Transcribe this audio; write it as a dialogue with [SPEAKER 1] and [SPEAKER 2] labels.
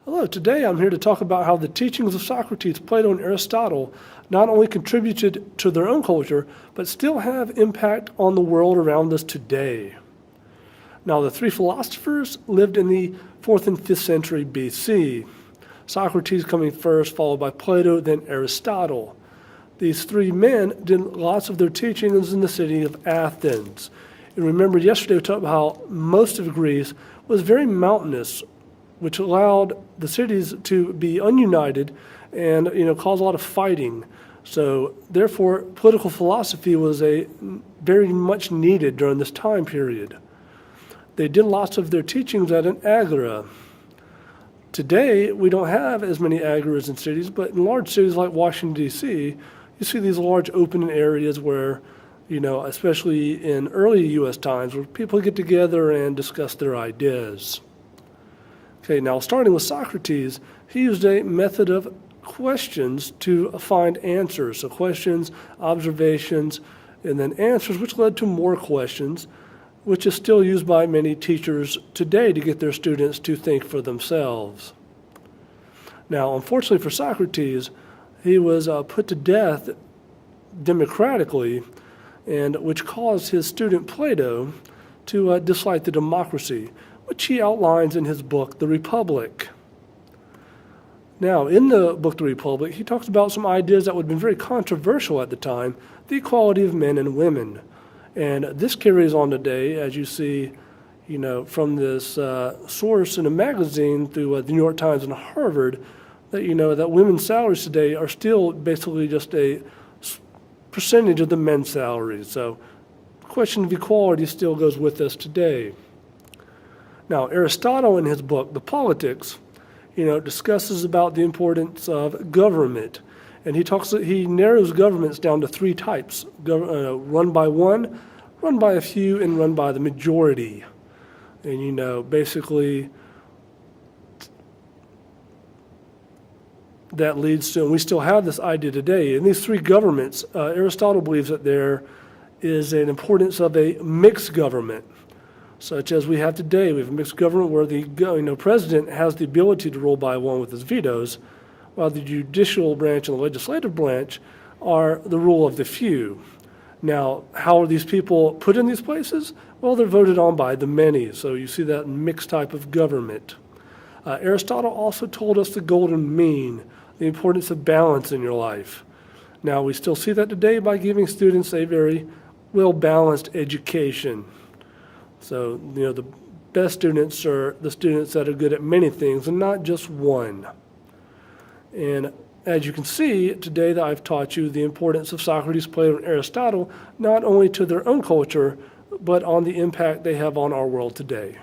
[SPEAKER 1] Hello, today I'm here to talk about how the teachings of Socrates, Plato, and Aristotle not only contributed to their own culture, but still have impact on the world around us today. Now, the three philosophers lived in the 4th and 5th century BC. Socrates coming first, followed by Plato, then Aristotle. These three men did lots of their teachings in the city of Athens. And remember, yesterday we talked about how most of Greece was very mountainous, which allowed the cities to be ununited and cause a lot of fighting. So therefore, political philosophy was very much needed during this time period. They did lots of their teachings at an agora. Today, we don't have as many agoras in cities, but in large cities like Washington, D.C., you see these large open areas where, especially in early U.S. times, where people get together and discuss their ideas. Okay, now starting with Socrates, he used a method of questions to find answers. So questions, observations, and then answers, which led to more questions, which is still used by many teachers today to get their students to think for themselves. Now, unfortunately for Socrates, he was put to death democratically, and which caused his student Plato to dislike the democracy, which he outlines in his book, The Republic. Now, in the book, The Republic, he talks about some ideas that would have been very controversial at the time, the equality of men and women. And this carries on today, as you see, from this source in a magazine through the New York Times and Harvard, that, that women's salaries today are still basically just a percentage of the men's salaries. So the question of equality still goes with us today. Now, Aristotle in his book, The Politics, discusses about the importance of government. And he narrows governments down to three types: run by one, run by a few, and run by the majority. And, basically, that leads to, and we still have this idea today. In these three governments, Aristotle believes that there is an importance of a mixed government, such as we have today. We have a mixed government where the president has the ability to rule by one with his vetoes, while the judicial branch and the legislative branch are the rule of the few. Now, how are these people put in these places? Well, they're voted on by the many, so you see that mixed type of government. Aristotle also told us the golden mean, the importance of balance in your life. Now, we still see that today by giving students a very well-balanced education. So, the best students are the students that are good at many things and not just one. And as you can see today that I've taught you the importance of Socrates, Plato, and Aristotle, not only to their own culture, but on the impact they have on our world today.